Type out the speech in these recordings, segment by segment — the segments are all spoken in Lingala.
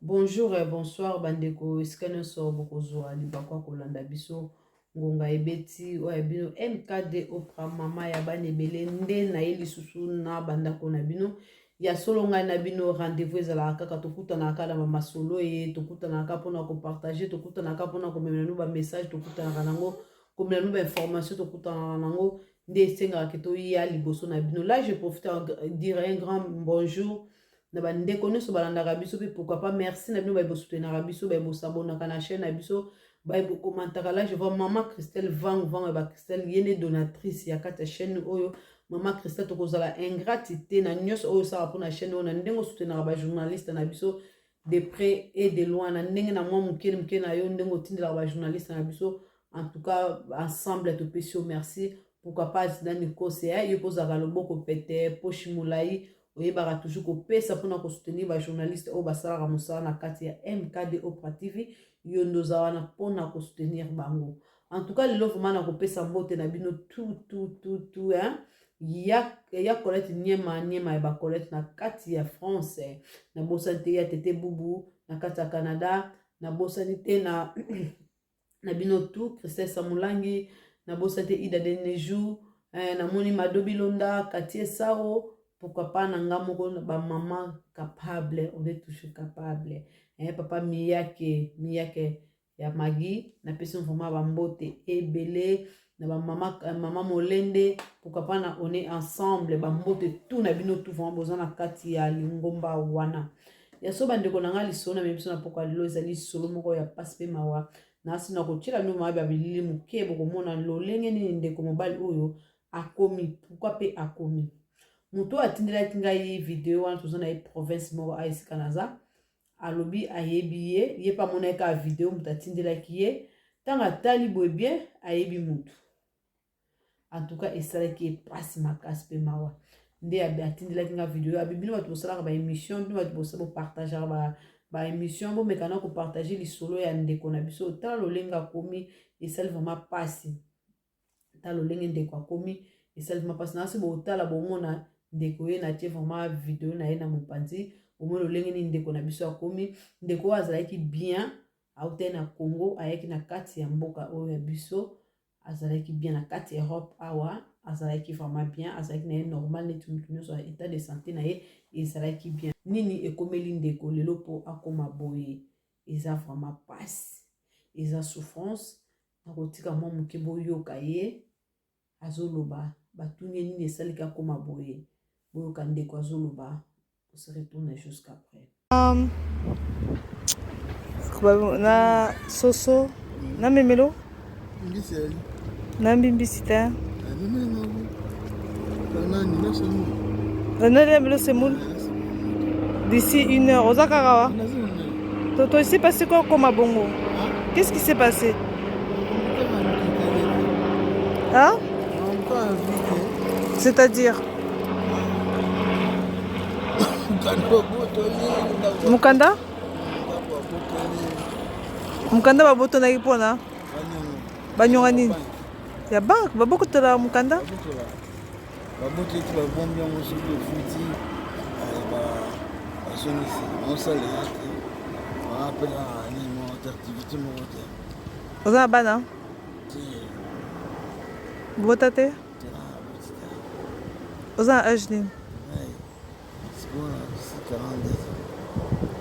Bonjour et bonsoir bandeko eskane so bokozwa libakwa kolanda biso ngonga ebeti o ebino MKD Oprah mama ya banebele nde na ye lisusu na bandako na bino ya solo ngai na bino rendez-vous ezalaka kaka tokutanaka na masolo ye tokutanaka mpona kopartage tokutanaka mpona komemela nu ba message tokutanaka nango komemela nu ba information tokutanaka nango nde esengaka ke toya liboso na bino. Là je profite à dire un grand bonjour na bandeko nyonso balandaka biso pe pourquoi pas merci na bino baibosoutenaka biso baibosabonaka na chaîne na biso baibokomantaka. Là je vois maman Christelle Vang ba Christelle yene donatrice ya kati ya chaîne oyo maman Christelle tokozala ingratité na nyonso oyo sala mpona chaîne oyo na ndenge osoutenaka bajournaliste na biso de près et de loin na ndenge na mwa moke moke na yo ndenge otindelaka bajournaliste na biso. En tout cas ensemble topesi yo merci pourquoi pas zidane kosea yo kozaka loboko pete poshi molai oyebaka toujours kopesa mpona kosoutenir bajournaliste oyo basalaka mosala na kati ya MKD Oprah TV yo ndoza wana mpona kosoutenir bango. En tout cas lelo vraiment na kopesa mbote na bino tout hein ya Colette Niema ya bacolette na kati ya France na bosani te ya tete bubu na kati ya Canada na bosani te na na bino tout Christelle Samulangi na bosani te Ida Deneju na moni Madobi Londa Katie Sao. Pourquoi pas nanga moko ba maman capable, on est toujours capable. Papa Miyake ya Magi na person vraiment ba mbote ebele na ba maman Molende. Pourquoi pas na on est ensemble ba mbote tout na bino tout vraiment besoin na kati ya lingomba wana. Ya so bandeko nanga lisona même so na pourquoi lelo ezali solo moko ya passe pe mawa. Na sina ko tshela no ma ba bilili muke boko mona lolenge ni ndeko mobali oyo akomi. Pourquoi pe akomi? Muto atindelaki ngai video wana tozana ye province moko aisika naza alobi ayebi ye pa mona ka video muto atindelaki ye tanga tali boye bien ayebi mutu. En tout cas esalaki passe makasi pe mawa nde atindelaki nga video abi bino bato bosalaka ba émission bino bato bosala partager ba émission bo mekana ko partager lisolo ya ndeko na biso tala lolenga komi esali vraiment passe tala lolenge ndeko akomi esali vraiment passe na se bo tala bo mona ndeko ye na tie vraiment video na ye na mopanzi omo lolenge ni ndeko na biso akomi ndeko azalaki bien auta na Congo ayaki na kati ya mboka oyo ya biso azalaki bien na kati ya Europe awa azalaki vraiment bien azalaki na ye normal neti mutu nyonso état de santé na ye ezalaki bien nini ekomeli ndeko lelo po akoma boye eza vraiment passe eza souffrance na kotika mwa moke boyoka ye azoloba batuni nini esalika akoma boye boyoka ndeko azoloba. On se retourne jusqu'après. Na soso na memelo na mbimbisita na semoule d'ici 1 heure aux Akarawa. Toto ici passé quoi comme à Bongo? Qu'est-ce qui s'est passé? Hein? C'est-à-dire Mukanda? Mukanda baboto na ipona? Banyonga nini? Ya bank baboko tola mukanda? Baboto eti babombi yango soki ofuti basonisi mosala yate baapela nini mo activité moko te oza na bana? Bota te? Oza na âge nini?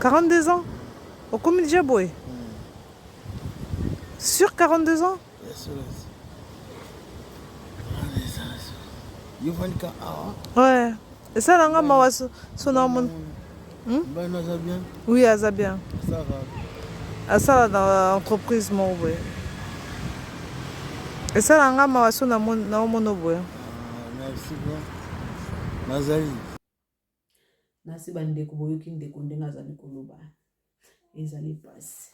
42 ans? Au combien déjà boy? Sur 42 ans? Ouais. Et ça, là, son nom. Oui, ça bien. Ça, dans l'entreprise, moi, oui. Et ça, là, son nom. Merci bien. Nazali. Nasi bandeko boyoki ndeko ndenga azali koloba ezali pasi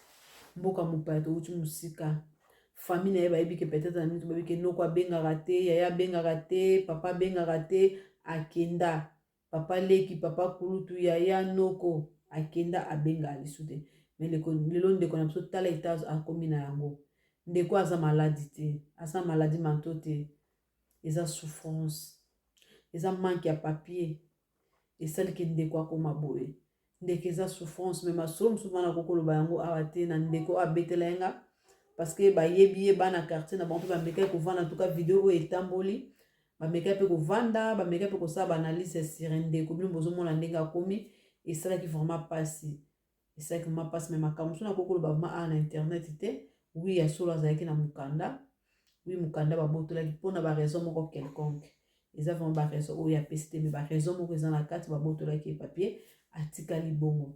mboka mopaya touti musika famille na ye bayebi ke peut-être na minute bayebi ke noko abengaka te yaya abengaka te papa abengaka te akenda papa leki papa kulutu yaya noko akenda abengaka lisu te mais lelo ndeko na biso tala etage akomi na yango ndeko aza maladi te aza maladi manto te eza souffrance eza manque ya papier esaliki ndeko akoma boye ndeke eza souffrance me masolo mosusu bana kokoloba yango awa te na ndeko abetela yenga parce que bayebi ye bana quartier na bango mpe bamekai kovanda en tout cas video oyo etamboli bamekai mpe kovanda bamekai mpe kosala baanalyse sur ndeko bino bozomona ndenge akomi esalaki vraiment pasi esalaki vraiment pasi me makambo mosusu na kokoloba vraiment awa na internet te wi ya solo azalaki na mokanda wi mokanda babotolaki mpona baraison moko quelconque eza vraiment baraison oyo apesi te me baraison moko eza na kati babotolaki epapier atikali bongo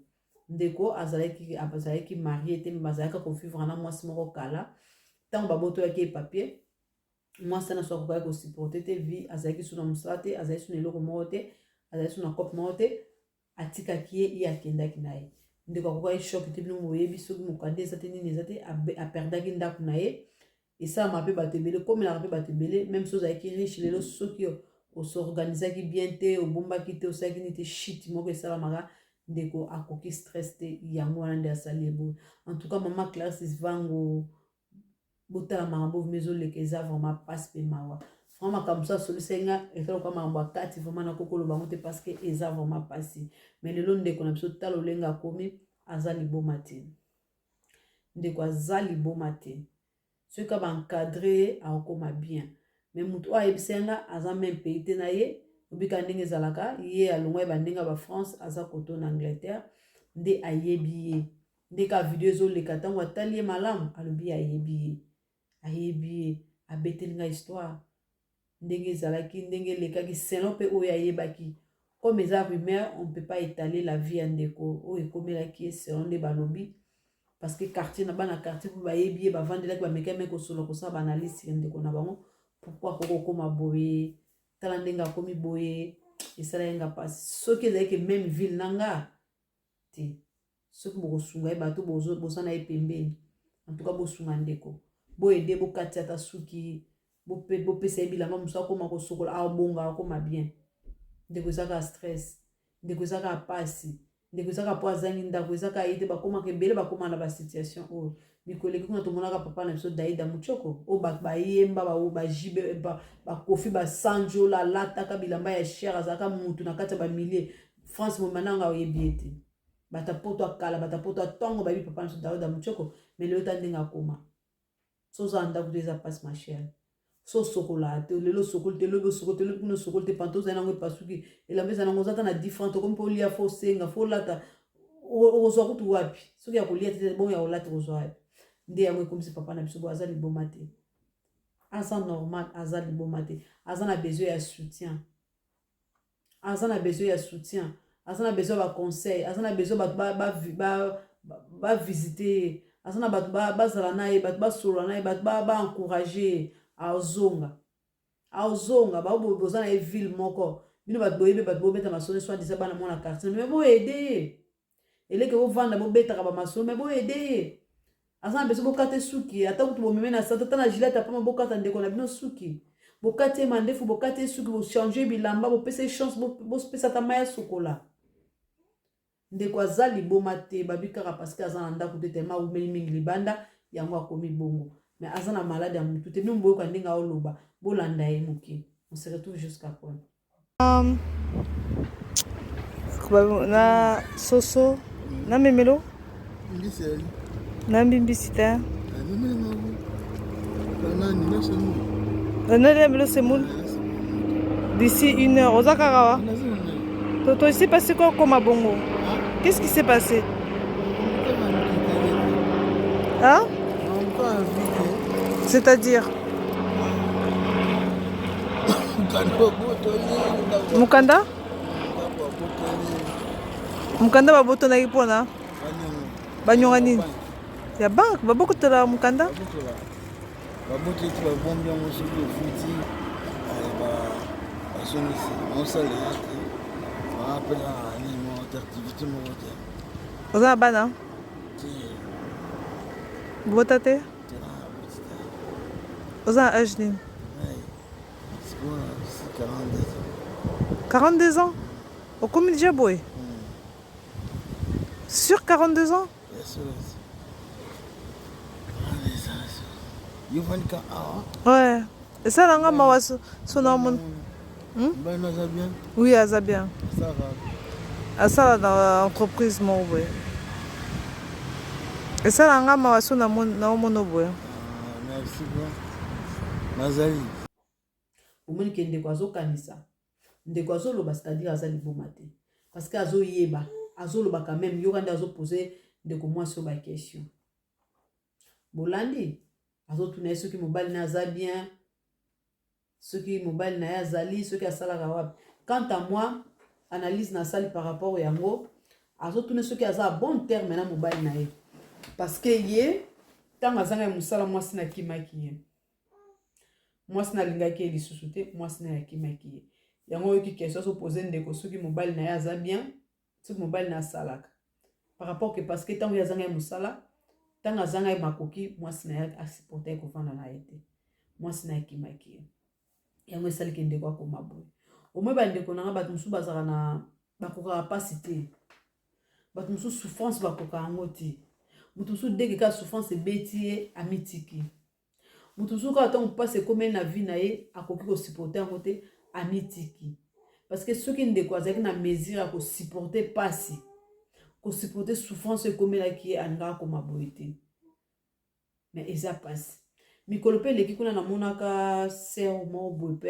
ndeko azalaki marie te me bazalaka kovivre na mwasi moko kala ntango babotolaki epapier mwasi na so akokaki kosupporte te vie azalaki so na mosala te azalaki so na eloko moko te azalaki so na cope moko te atikaki ye akendaki na ye ndeko akokaki shok te bino boyebi soki mokanda eza te nini eza te aperdaki ndako na ye esalama mpe bato ebele komelaka mpe bato ebele même so ozalaki riche lelo soki osorganisaki bien te obombaki te osalaki nini te shit moko esalamaka ndeko akoki stress te yango wana nde asali eboye en tout cas mama Clarisse Vango botala makambo vima ezoleka eza vraiment pasi mpe mawa vraiment makambo so asolisa nga ezaloka makambo akati vraiment na kokoloba ngo te parce que eza vraiment pasi mais lelo ndeko na biso tala olenga akomi aza liboma te ndeko aza liboma te soki baencadre akokoma bien mais moto oyo ayebisa nga aza même pays te na ye obika ndenge ezalaka ye alongwa ye bandenge ba France aza koto na Angleterre nde ayebi ye nde ka video ezoleka ntango atali ye malamu alobi ayebi ye abeteli nga histoire ndenge ezalaki ndenge elekaki selon mpe oyo ayebaki comme eza rumeur on peut pas étaler la vie ya ndeko oyo ekomelaki ye selon nde balobi parce que quartier na bana quartier mpo bayebi ye bavandelaki bameka me kosolo kosala baanalyse ya ndeko na bango pourquoi kokokoma boye tala ndenge akomi boye esala yenga mpasi soki ezalaki même ville nanga te soki bokosunga ye bato bosana ye pembeni en tout cas bosunga ndeko boyede bokati ata suki bopesa ye bilamba mosu akoma kosokola abonga akoma bien ndeko ezaka stress ndeko ezaka pasi ndeko ezaka po azangi ndako ezaka ye te bakomaka ebele bakoma na basituation oyo mikoleki kuna tomonaka papa na biso Daida Muchoko oyo bayemba bajibe bakofi basanjola alataka bilamba ya cher azalaka mutu na kati ya bamilie France momananga oyebi ete batapoto akala batapoto atongo bayebi papa na biso Daida Muchoko mais lelo ta ndenge akoma so ozala ndako te eza pasi ma chere so sokola te lelo sokoli te lobi osokoli te lobi kuna osokoli te panto ozali nango epasuki elamba eza nango oza ta na different okomi mpe olia fo osenga fo olata ozwa kutu wapi soki ya kolia te bongo ya kolata ozwa wapi nde yango ekomisi papa na biso bo aza liboma te aza normal aza liboma te aza na besoin ya soutien aza na besoin ya soutien aza na besoin ya baconseil aza na besoin bato bavisite aza na bato bazala na ye bato basolola na ye bato baencourage azonga boza na ye ville moko bino bato boyebi bato bobeta masolo so adisa bana mwana quartier mais boyede ye eleke bovanda bobetaka bamasolo mais boyede ye aza na beso bokata suki ata kutu bomeme na sata ata na gilete apama bokata ndeko na bino suki bokati ye mandefu bokati ye suki bochange bilamba bopesa ye chance bopesa ata mai ya sokola ndeko aza liboma te babi kaka parceke aza na ndako te telema aumeli mingi libanda yango akomi bongo mais aza na malade ya mutu te bino boyoka ndenge aoloba bolanda ye moke on se retrouve jusqu'à quand na soso na memelo na mbimbisi te na memelo semoule d'ici 1 heure oza kaka wa toto esi pasi kokoma bongo qu'est-ce qui s'est passé hein c'est-à-dire mukanda mukanda babotonaki mpona banyonga nini ya banke babokotela mukanda baboteli ti babombi yango soki ofuti basongisi osalela te baapela nini moto activité moko te oza na bana bota te oza na age nini 42 ans okomi déjà boye sur 42 ans ouais esalanga mawa so na omona oui aza bien asala na entreprise moko boye esala nga mawa so naomona boye. Merci bien. Nazali. omoni ke ndeko azokanisa ndeko azoloba c'est-à-dire aza liboma te parce que azoyeba azoloba quand même yoka nde azopose ndeko mwasi oyo baquestion bolandi azotuna ye soki mobali na aza bien soki mobali na ye azali soki asalaka wapi. Quant à moi analyse nasali par rapport yango azotuna soki aza a bon terme na mobali na ye parce que ye ntango azanga ye mosala mwasi nakimaki ye mwasi nalingaki ye lisusu te mwasi na yakimaki ye yango oyoki question azopose ndeko soki mobali na ye aza bien soki mobali na asalaka par rapport ke parce que ntango ye azanga ye mosala ntango azanga ye makoki mwasi na ye asupporte ye kovanda na ye te mwasi na yakimaki ye yango esaliki ndeko akoma boye omoi bandeko nanga bato mosusu bazalaka na bakokaka mpasi te bato mosusu souffrance bakoka yango te moto mosusu deke kaka souffrance ebeti ye amitiki moto mosusu kaka ntango mpasi ekomeli na vie na ye akoki kosupporte yango te amitiki parce que soki ndeko azalaki na mesure ya kosupporte mpasi kosupporte souffrance ekomelaki ye alingaka koma boye te mais eza mpasi mikolo mpe eleki kuna namonaka ser moko boye mpe